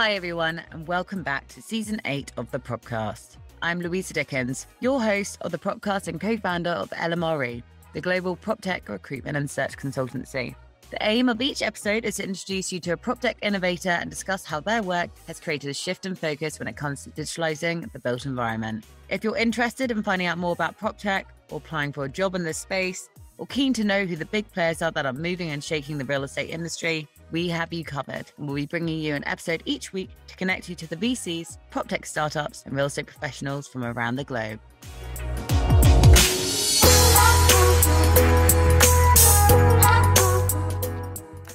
Hi everyone, and welcome back to season 8 of the Propcast. I'm Louisa Dickens, your host of the Propcast and co-founder of LMRE, the global PropTech recruitment and search consultancy. The aim of each episode is to introduce you to a PropTech innovator and discuss how their work has created a shift in focus when it comes to digitalizing the built environment. If you're interested in finding out more about PropTech or applying for a job in this space, or keen to know who the big players are that are moving and shaking the real estate industry, we have you covered. And we'll be bringing you an episode each week to connect you to the VCs, PropTech startups, and real estate professionals from around the globe.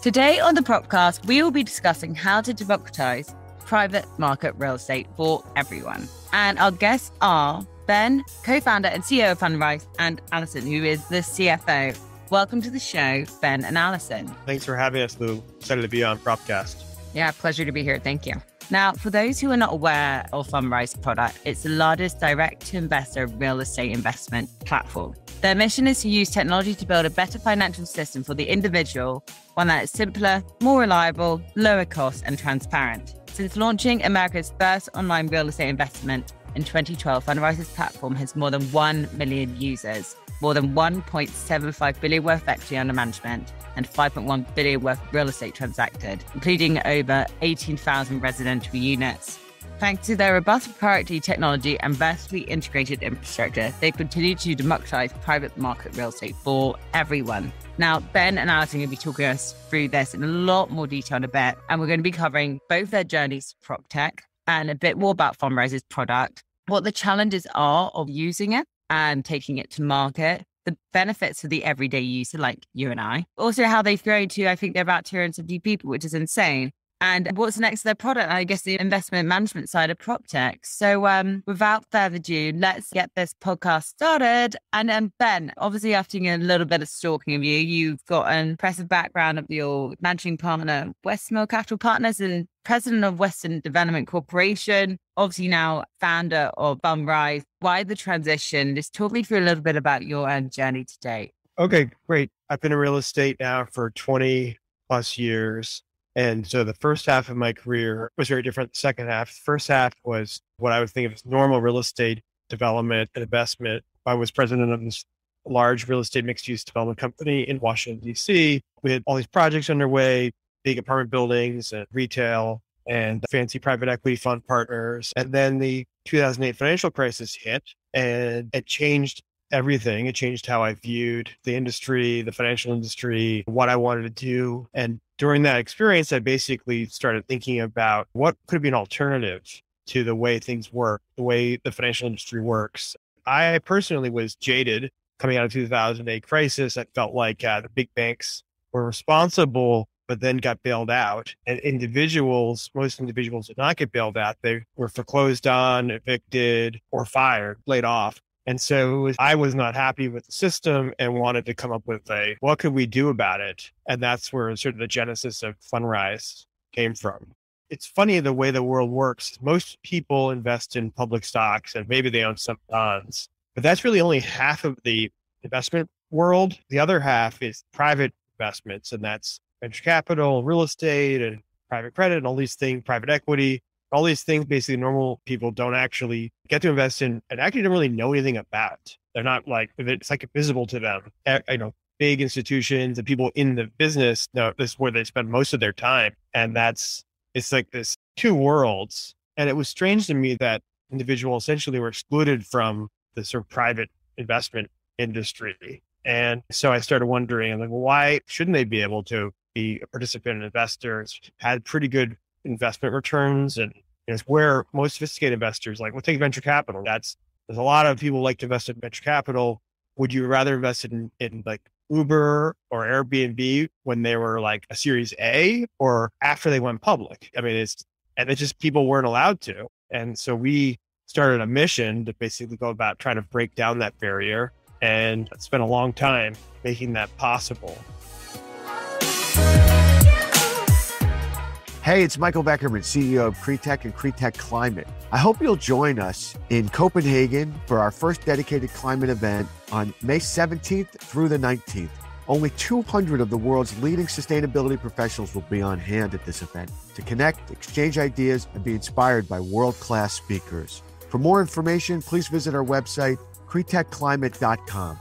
Today on the Propcast, we will be discussing how to democratize private market real estate for everyone. And our guests are Ben, co-founder and CEO of Fundrise, and Alison, who is the CFO. Welcome to the show, Ben and Alison. Thanks for having us, Lou. Excited to be on Propcast. Yeah, pleasure to be here. Thank you. Now, for those who are not aware of Fundrise product, it's the largest direct-to-investor real estate investment platform. Their mission is to use technology to build a better financial system for the individual, one that is simpler, more reliable, lower cost, and transparent. Since launching America's first online real estate investment in 2012, Fundrise's platform has more than 1 million users, more than 1.75 billion worth of equity under management, and 5.1 billion worth of real estate transacted, including over 18,000 residential units. Thanks to their robust proprietary technology and vertically integrated infrastructure, they continue to democratize private market real estate for everyone. Now, Ben and Alison are going to be talking us through this in a lot more detail in a bit, and we're going to be covering both their journeys to PropTech and a bit more about Fundrise's product, what the challenges are of using it and taking it to market, the benefits for the everyday user like you and I, also how they've grown to, I think they're about 250 people, which is insane. And what's next to their product? I guess the investment management side of PropTech. So without further ado, let's get this podcast started. And Ben, obviously after doing a little bit of stalking of you, you've got an impressive background of your managing partner, Westmill Capital Partners, and president of Western Development Corporation, obviously now founder of Fundrise. Why the transition? Just talk me through a little bit about your own journey to date. Okay, great. I've been in real estate now for 20 plus years. And so the first half of my career was very different. The second half, the first half was what I would think of as normal real estate development and investment. I was president of this large real estate mixed-use development company in Washington, D.C. We had all these projects underway, big apartment buildings and retail and fancy private equity fund partners. And then the 2008 financial crisis hit and it changed everything. It changed how I viewed the industry, the financial industry, what I wanted to do. And during that experience, I basically started thinking about what could be an alternative to the way things work, the way the financial industry works. I personally was jaded coming out of 2008 crisis. I felt like the big banks were responsible, but then got bailed out. And most individuals did not get bailed out. They were foreclosed on, evicted, or fired, laid off. And so I was not happy with the system and wanted to come up with what could we do about it? And that's where sort of the genesis of Fundrise came from. It's funny the way the world works. Most people invest in public stocks and maybe they own some bonds, but that's really only half of the investment world. The other half is private investments, and that's venture capital, real estate, and private credit, and all these things, private equity. All these things, basically normal people don't actually get to invest in and actually don't really know anything about. They're not it's like invisible to them. Big institutions and people in the business know this is where they spend most of their time. And it's like this two worlds. And it was strange to me that individuals essentially were excluded from the sort of private investment industry. And so I started wondering, why shouldn't they be able to be a participant in investors, had pretty good investment returns, and it's where most sophisticated investors we'll take venture capital. There's a lot of people like to invest in venture capital. Would you rather invest in Uber or Airbnb when they were a Series A or after they went public? It's just people weren't allowed to. And so we started a mission to basically go about trying to break down that barrier, and spent a long time making that possible. Hey, it's Michael Beckerman, CEO of Cretech and Cretech Climate. I hope you'll join us in Copenhagen for our first dedicated climate event on May 17th through the 19th. Only 200 of the world's leading sustainability professionals will be on hand at this event to connect, exchange ideas, and be inspired by world-class speakers. For more information, please visit our website, cretechclimate.com.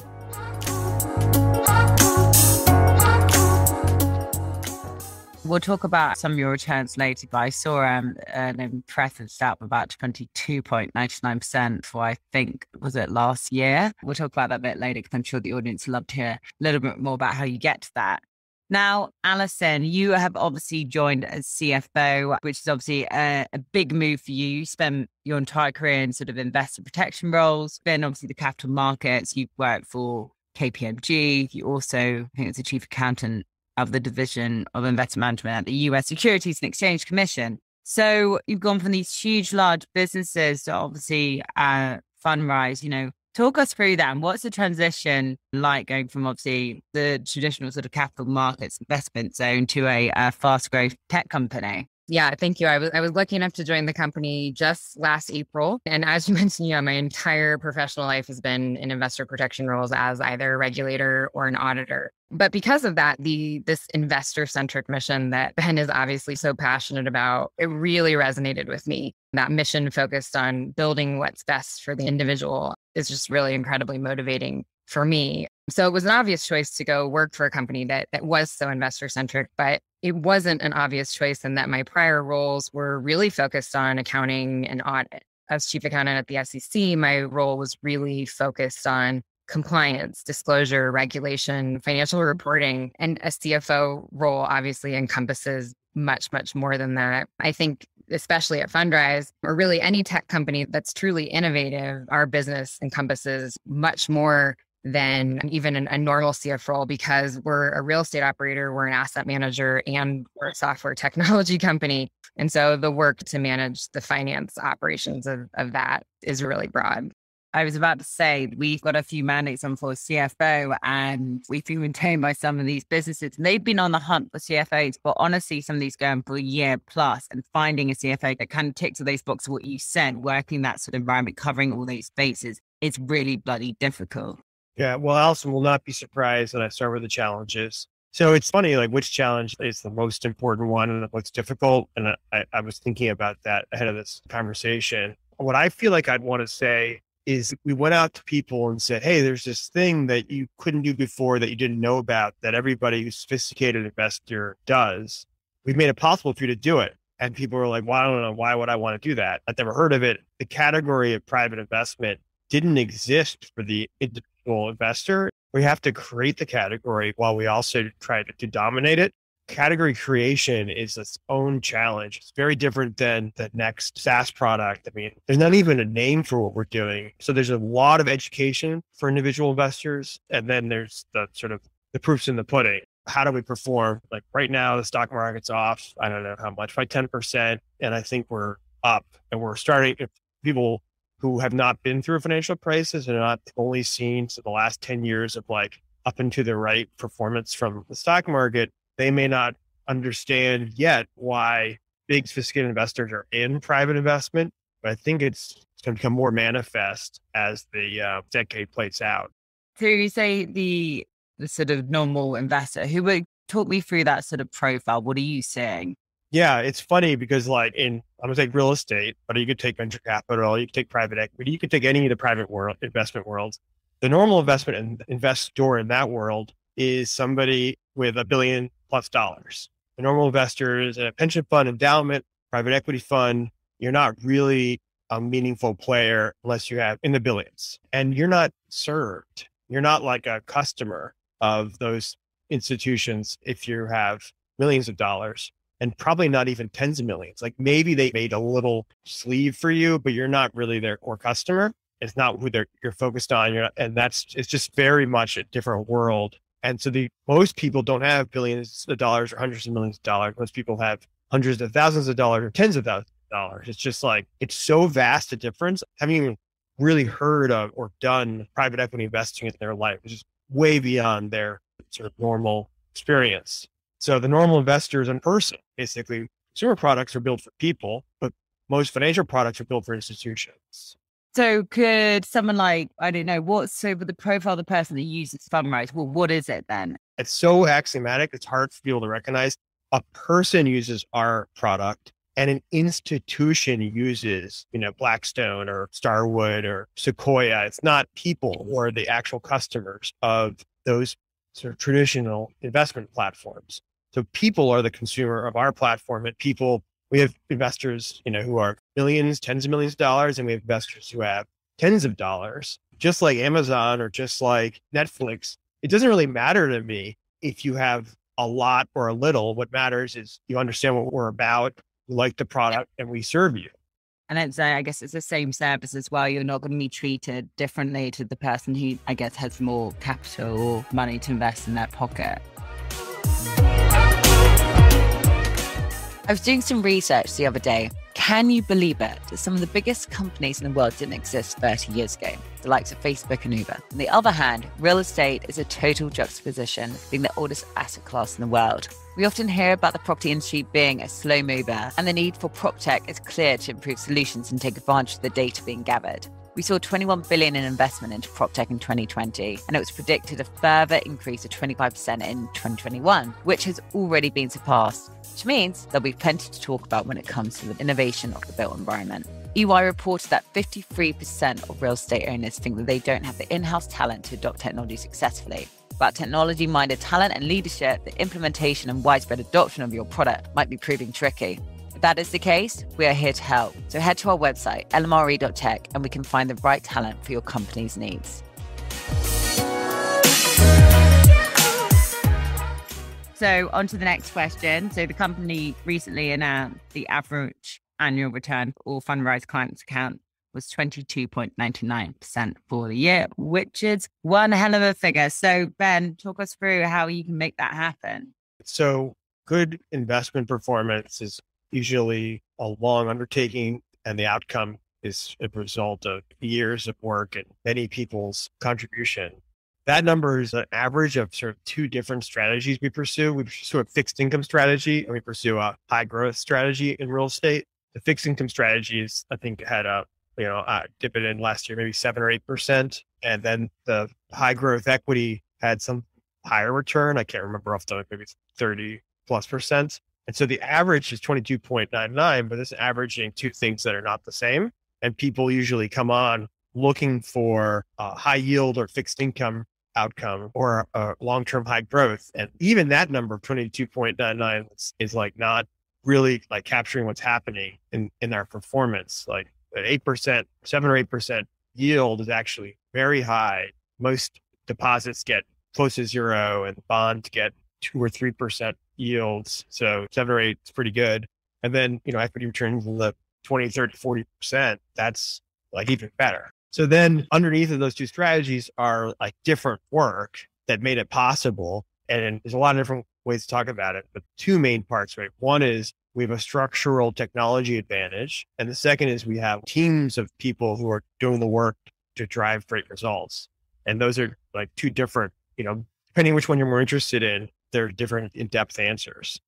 We'll talk about some of your returns later, but I saw an impressive stat of about 22.99% for, I think, was it last year? We'll talk about that a bit later because I'm sure the audience would love to hear a little bit more about how you get to that. Now, Alison, you have obviously joined as CFO, which is obviously a big move for you. You spent your entire career in sort of investor protection roles, been obviously the capital markets. You've worked for KPMG. You also, I think it's the chief accountant of the Division of Investment Management at the US Securities and Exchange Commission. So you've gone from these huge, large businesses to obviously Fundrise. Talk us through that. And what's the transition like going from obviously the traditional sort of capital markets investment zone to a fast growth tech company? Yeah, thank you. I was lucky enough to join the company just last April. And as you mentioned, my entire professional life has been in investor protection roles as either a regulator or an auditor. But because of that, this investor-centric mission that Ben is obviously so passionate about, it really resonated with me. That mission focused on building what's best for the individual is just really incredibly motivating for me. So it was an obvious choice to go work for a company that was so investor-centric, but it wasn't an obvious choice in that my prior roles were really focused on accounting and audit. As chief accountant at the SEC, my role was really focused on compliance, disclosure, regulation, financial reporting, and a CFO role obviously encompasses much, much more than that. I think especially at Fundrise, or really any tech company that's truly innovative, our business encompasses much more than even a normal CFO role because we're a real estate operator, we're an asset manager, and we're a software technology company. And so the work to manage the finance operations of that is really broad. I was about to say, we've got a few mandates on for CFO and we've been retained by some of these businesses. And they've been on the hunt for CFOs, but honestly, some of these going for a year plus and finding a CFO that kind of ticks all those boxes, what you said, working that sort of environment, covering all those bases, it's really bloody difficult. Yeah, well, Alison will not be surprised that I start with the challenges. So it's funny, like which challenge is the most important one and what's difficult? And I was thinking about that ahead of this conversation. What I feel like I'd want to say is we went out to people and said, hey, there's this thing that you couldn't do before that you didn't know about that everybody who's a sophisticated investor does. We've made it possible for you to do it. And people were like, well, I don't know, why would I want to do that? I've never heard of it. The category of private investment didn't exist for the individual investor. We have to create the category while we also try to dominate it. Category creation is its own challenge. It's very different than the next SaaS product. I mean, there's not even a name for what we're doing. So there's a lot of education for individual investors. And then there's the sort of the proofs in the pudding. How do we perform? Like right now, the stock market's off, I don't know how much, by 10%. And I think we're up and we're starting, if people who have not been through a financial crisis and not only seen the last 10 years of like up and to the right performance from the stock market, they may not understand yet why big sophisticated investors are in private investment, but I think it's going to become more manifest as the decade plays out. So you say the sort of normal investor, who would talk me through that sort of profile? What are you saying? Yeah, it's funny because like I'm going to take real estate, but you could take venture capital, you could take private equity, you could take any of the private world investment worlds. The normal investment and investor in that world is somebody with $1 billion+ dollars. The normal investor is a pension fund, endowment, private equity fund. You're not really a meaningful player unless you have in the billions, and you're not served. You're not like a customer of those institutions if you have millions of dollars, and probably not even tens of millions. Like maybe they made a little sleeve for you, but you're not really their core customer. It's not who you're focused on. It's just very much a different world. And so most people don't have billions of dollars or hundreds of millions of dollars. Most people have hundreds of thousands of dollars or tens of thousands of dollars. It's just like, it's so vast a difference. Having even really heard of or done private equity investing in their life, which is way beyond their sort of normal experience. So the normal investor is in person. Basically, consumer products are built for people, but most financial products are built for institutions. So could someone like, I don't know, what's over the profile of the person that uses Fundrise? Well, what is it then? It's so axiomatic, it's hard for people to recognize. A person uses our product and an institution uses, Blackstone or Starwood or Sequoia. It's not people who are the actual customers of those sort of traditional investment platforms. So people are the consumer of our platform, and we have investors, who are millions, tens of millions of dollars, and we have investors who have tens of dollars, just like Amazon or just like Netflix. It doesn't really matter to me if you have a lot or a little. What matters is you understand what we're about, you like the product, and we serve you. And I guess it's the same service as well. You're not going to be treated differently to the person who, I guess, has more capital or money to invest in their pocket. I was doing some research the other day. Can you believe it that some of the biggest companies in the world didn't exist 30 years ago? The likes of Facebook and Uber. On the other hand, real estate is a total juxtaposition, being the oldest asset class in the world. We often hear about the property industry being a slow mover, and the need for PropTech is clear to improve solutions and take advantage of the data being gathered. We saw $21 billion in investment into PropTech in 2020, and it was predicted a further increase of 25% in 2021, which has already been surpassed, which means there'll be plenty to talk about when it comes to the innovation of the built environment. EY reported that 53% of real estate owners think that they don't have the in-house talent to adopt technology successfully. Without technology-minded talent and leadership, the implementation and widespread adoption of your product might be proving tricky. If that is the case, we are here to help. So head to our website, lmre.tech, and we can find the right talent for your company's needs. So on to the next question. So the company recently announced the average annual return for all Fundrise clients' account was 22.99% for the year, which is one hell of a figure. So Ben, talk us through how you can make that happen. So good investment performance is usually a long undertaking, and the outcome is a result of years of work and many people's contribution. That number is an average of sort of two different strategies we pursue. We pursue a fixed income strategy and we pursue a high growth strategy in real estate. The fixed income strategies, I think, had a dividend last year, maybe 7 or 8%. And then the high growth equity had some higher return. I can't remember off the top, maybe 30+%. And so the average is 22.99, but it's averaging two things that are not the same. And people usually come on looking for a high yield or fixed income outcome or a long-term high growth. And even that number of 22.99 is like not really like capturing what's happening in our performance. Like an 8%, 7 or 8% yield is actually very high. Most deposits get close to zero and bonds get 2 or 3% yields. So 7 or 8 is pretty good. And then, equity returns in the 20, 30, 40%, that's like even better. So then underneath of those two strategies are like different work that made it possible. And there's a lot of different ways to talk about it, but two main parts, right? One is we have a structural technology advantage. And the second is we have teams of people who are doing the work to drive great results. And those are like two different, depending which one you're more interested in, they're different in-depth answers.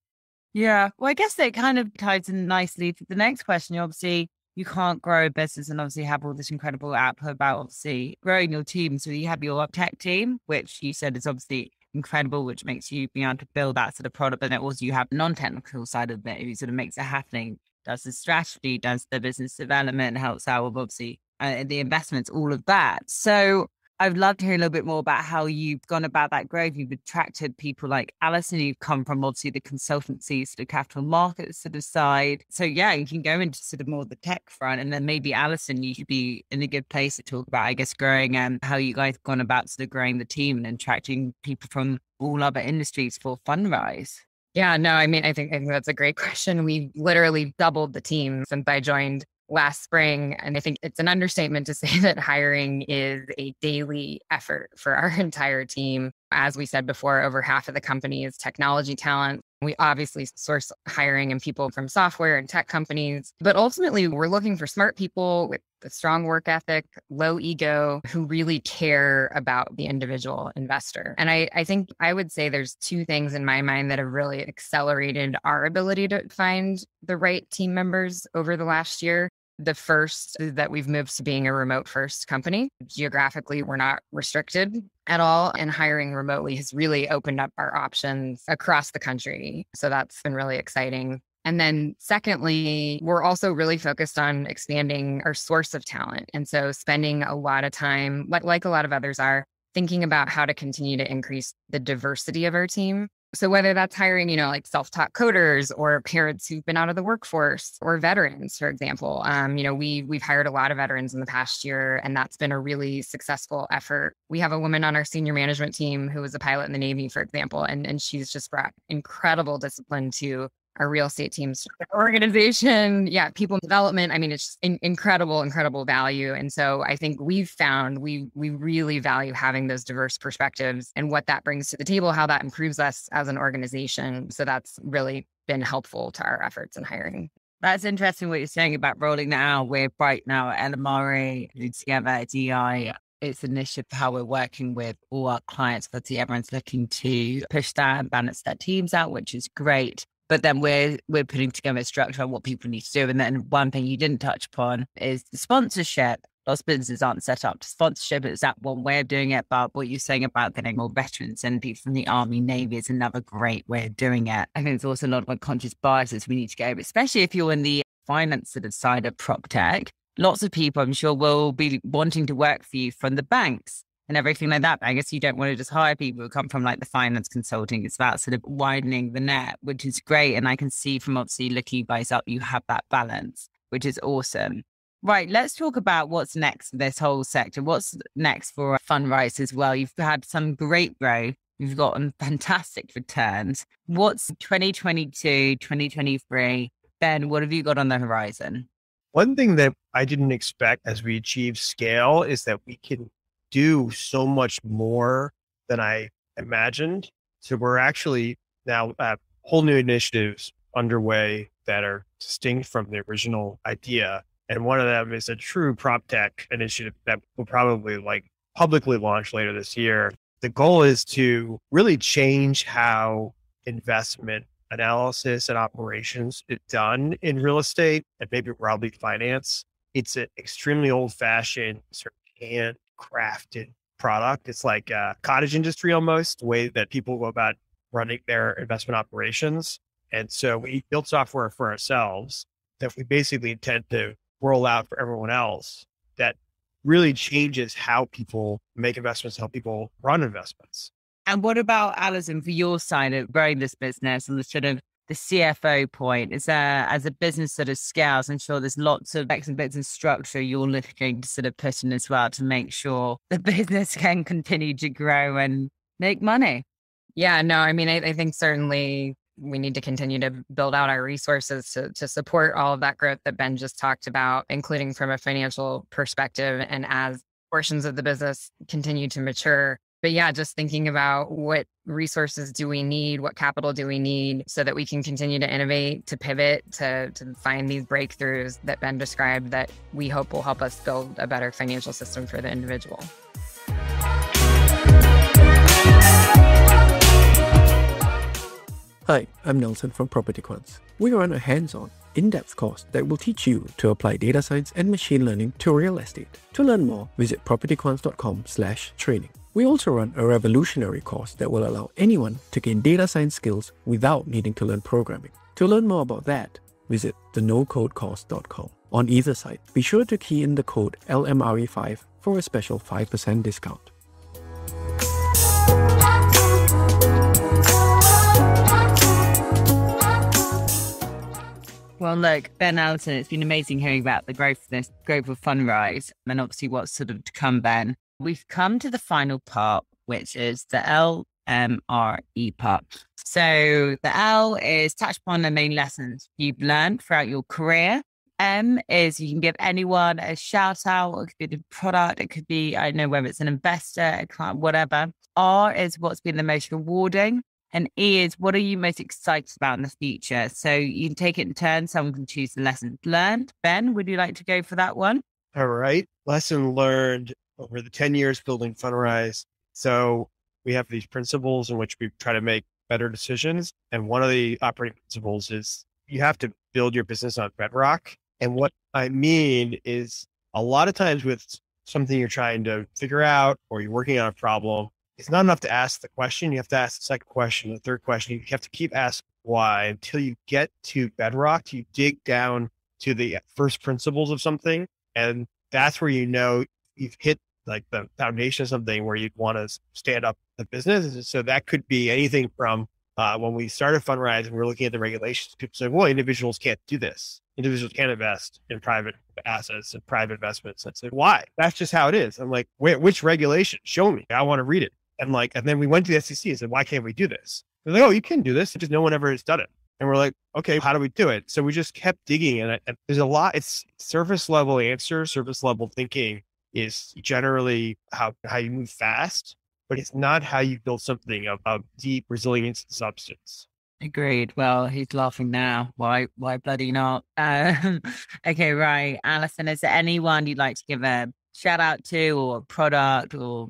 Yeah. Well, I guess that kind of ties in nicely to the next question. Obviously, you can't grow a business and obviously have all this incredible output about obviously growing your team. So you have your tech team, which you said is obviously incredible, which makes you be able to build that sort of product. But then also you have non-technical side of it who sort of makes it happening, does the strategy, does the business development, helps out with obviously the investments, all of that. So I'd love to hear a little bit more about how you've gone about that growth. You've attracted people like Alison, who've come from obviously the consultancy sort of capital markets sort of side. So yeah, you can go into sort of more the tech front, and then maybe Alison, you should be in a good place to talk about, I guess, growing and how you guys have gone about sort of growing the team and attracting people from all other industries for Fundrise. Yeah, no, I think that's a great question. We've literally doubled the team since I joined last spring. And I think it's an understatement to say that hiring is a daily effort for our entire team. As we said before, over half of the company is technology talent. We obviously source hiring and people from software and tech companies, but ultimately we're looking for smart people with a strong work ethic, low ego, who really care about the individual investor. And I think I would say there's two things in my mind that have really accelerated our ability to find the right team members over the last year. the first that we've moved to being a remote first company. Geographically, we're not restricted at all. And hiring remotely has really opened up our options across the country. So that's been really exciting. And then secondly, we're also really focused on expanding our source of talent. And so spending a lot of time, like a lot of others are, thinking about how to continue to increase the diversity of our team. So whether that's hiring, like self-taught coders or parents who've been out of the workforce or veterans, for example, we've hired a lot of veterans in the past year, and that's been a really successful effort. We have a woman on our senior management team who was a pilot in the Navy, for example, and she's just brought incredible discipline to our real estate team's organization. Yeah, people development. I mean, it's just incredible value. And so I think we've found we really value having those diverse perspectives and what that brings to the table, how that improves us as an organization. So that's really been helpful to our efforts in hiring. That's interesting what you're saying about rolling that out. We're right now at LMRA, together, DI. It's an initiative for how we're working with all our clients. Obviously, everyone's looking to push that and balance their teams out, which is great. But then we're putting together a structure on what people need to do. And then one thing you didn't touch upon is the sponsorship. Lots of businesses aren't set up to sponsorship. It's that one way of doing it. But what you're saying about getting more veterans and people from the Army, Navy is another great way of doing it. I think there's also a lot of unconscious biases we need to get over, especially if you're in the finance side of prop tech. Lots of people, I'm sure, will be wanting to work for you from the banks and everything like that. But I guess you don't want to just hire people who come from like the finance consulting. It's about sort of widening the net, which is great. And I can see from obviously looking you guys up, you have that balance, which is awesome. Right. Let's talk about what's next for this whole sector. What's next for Fundrise as well? You've had some great growth. You've gotten fantastic returns. What's 2022, 2023? Ben, what have you got on the horizon? One thing that I didn't expect as we achieve scale is that we can do so much more than I imagined. So we're actually now whole new initiatives underway that are distinct from the original idea. And one of them is a true prop tech initiative that will probably publicly launch later this year. The goal is to really change how investment analysis and operations is done in real estate and maybe broadly finance. It's an extremely old-fashioned sort of handcrafted product. It's like a cottage industry almost, the way that people go about running their investment operations. And so we built software for ourselves that we basically intend to roll out for everyone else that really changes how people make investments, how people run investments. And what about, Alison, for your side of growing this business and the sort of the CFO point? Is there, as a business sort of scales, I'm sure there's lots of bits and bits of structure you're looking to sort of put in as well to make sure the business can continue to grow and make money. Yeah, no, I mean, I think certainly we need to continue to build out our resources to support all of that growth that Ben just talked about, including from a financial perspective and as portions of the business continue to mature. But yeah, just thinking about what resources do we need, what capital do we need so that we can continue to innovate, to pivot, to find these breakthroughs that Ben described that we hope will help us build a better financial system for the individual. Hi, I'm Nelson from Property Quants. We run a hands-on, in-depth course that will teach you to apply data science and machine learning to real estate. To learn more, visit propertyquants.com/training. We also run a revolutionary course that will allow anyone to gain data science skills without needing to learn programming. To learn more about that, visit thenocodecourse.com. On either site, be sure to key in the code LMRE5 for a special 5% discount. Well, look, Ben, Alison, it's been amazing hearing about the growth of Fundrise and obviously what's sort of to come, Ben. We've come to the final part, which is the LMRE part. So the L is touch upon the main lessons you've learned throughout your career. M is you can give anyone a shout out. It could be the product. It could be, I don't know, whether it's an investor, a client, whatever. R is what's been the most rewarding. And E is what are you most excited about in the future? So you can take it in turn. Someone can choose the lessons learned. Ben, would you like to go for that one? All right. Lesson learned over the 10 years building Fundrise. So we have these principles in which we try to make better decisions. And one of the operating principles is you have to build your business on bedrock. And what I mean is a lot of times with something you're trying to figure out or you're working on a problem, it's not enough to ask the question. You have to ask the second question, the third question. You have to keep asking why until you get to bedrock. You dig down to the first principles of something. And that's where you know you've hit like the foundation of something where you'd want to stand up the business. So that could be anything from when we started Fundrise and we were looking at the regulations, people said, well, individuals can't do this. Individuals can't invest in private assets and private investments. I said, why? That's just how it is. I'm like, which regulation? Show me. I want to read it. And then we went to the SEC and said, why can't we do this? They're like, oh, you can do this. Just no one ever has done it. And we're like, okay, how do we do it? So we just kept digging. And there's a lot, it's surface level answer, surface level thinking is generally how you move fast, but it's not how you build something of deep resilience and substance. Agreed. Well, he's laughing now. Why bloody not? Okay, right. Alison, is there anyone you'd like to give a shout out to or a product or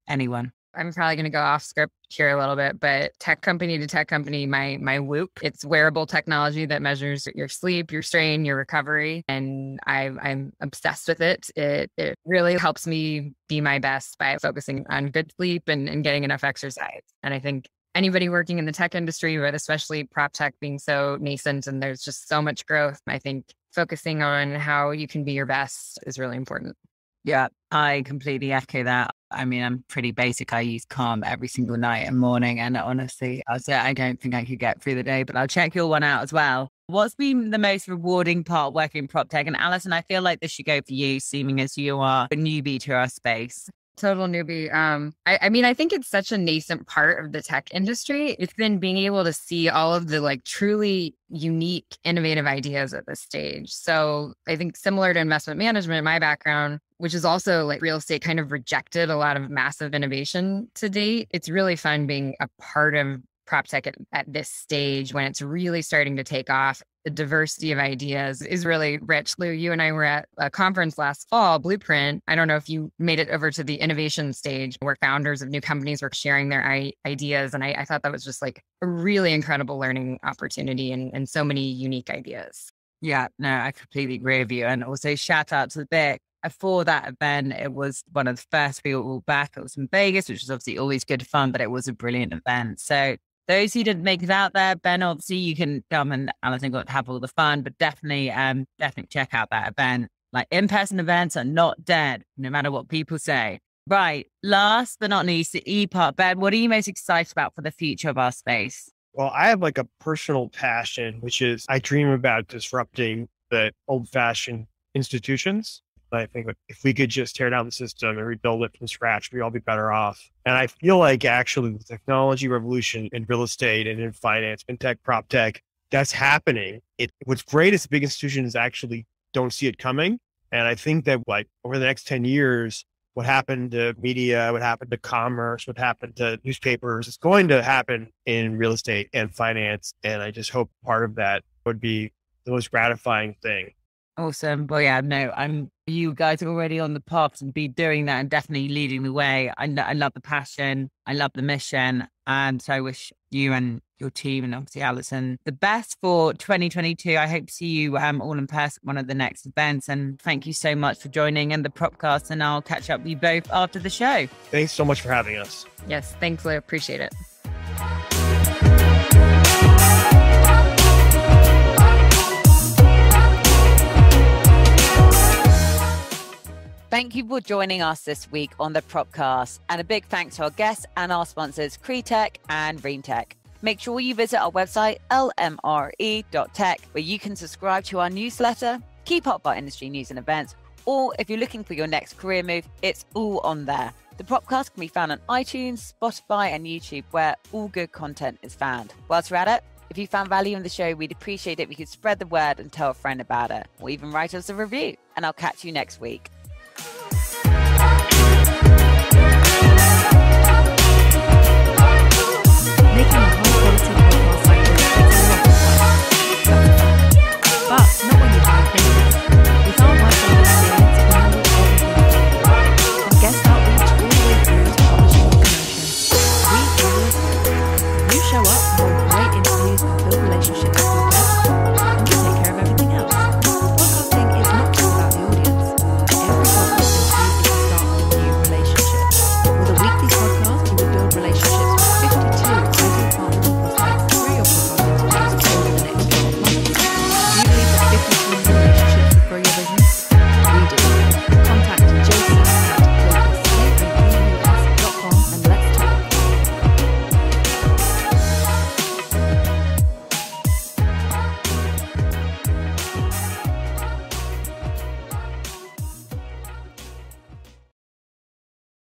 anyone? I'm probably going to go off script here a little bit, but tech company to tech company, my Whoop, it's wearable technology that measures your sleep, your strain, your recovery. And I'm obsessed with it. It really helps me be my best by focusing on good sleep and getting enough exercise. And I think anybody working in the tech industry, but especially prop tech being so nascent and there's just so much growth, I think focusing on how you can be your best is really important. Yeah, I completely echo that. I mean, I'm pretty basic. I use Calm every single night and morning. And honestly, I don't think I could get through the day, but I'll check your one out as well. What's been the most rewarding part working in prop tech? And Alison, I feel like this should go for you, seeming as you are a newbie to our space. Total newbie. I mean, I think it's such a nascent part of the tech industry. It's been being able to see all of the like truly unique, innovative ideas at this stage. So I think similar to investment management, my background, which is also like real estate kind of rejected a lot of massive innovation to date. It's really fun being a part of prop tech at this stage when it's really starting to take off. The diversity of ideas is really rich. Lou, you and I were at a conference last fall, Blueprint. I don't know if you made it over to the innovation stage where founders of new companies were sharing their ideas. And I thought that was just like a really incredible learning opportunity and so many unique ideas. Yeah, no, I completely agree with you. And also shout out to the BIC. For that event, it was one of the first people back. It was in Vegas, which was obviously always good fun, but it was a brilliant event. So those who didn't make it out there, Ben, obviously you can come and Alison got to have all the fun, but definitely check out that event. Like in-person events are not dead, no matter what people say. Right. Last but not least, the E part. Ben, what are you most excited about for the future of our space? Well, I have like a personal passion, which is I dream about disrupting the old-fashioned institutions. I think if we could just tear down the system and rebuild it from scratch, we'd all be better off. And I feel like actually the technology revolution in real estate and in finance, fintech, prop tech, that's happening. What's great is the big institutions actually don't see it coming. And I think that like over the next 10 years, what happened to media, what happened to commerce, what happened to newspapers, it's going to happen in real estate and finance. And I just hope part of that would be the most gratifying thing. Awesome. Well, yeah, no, you guys are already on the path and be doing that and definitely leading the way. I love the passion. I love the mission. And so I wish you and your team and obviously Alison the best for 2022. I hope to see you all in person at one of the next events. And thank you so much for joining in the Propcast. And I'll catch up with you both after the show. Thanks so much for having us. Yes, thanks, Lou. Appreciate it. Thank you for joining us this week on the Propcast, and a big thanks to our guests and our sponsors, Cretech and Reamtech. Make sure you visit our website, lmre.tech, where you can subscribe to our newsletter, keep up with our industry news and events, or if you're looking for your next career move, it's all on there. The Propcast can be found on iTunes, Spotify, and YouTube, where all good content is found. Whilst we're at it, if you found value in the show, we'd appreciate it if you could spread the word and tell a friend about it, or even write us a review. And I'll catch you next week.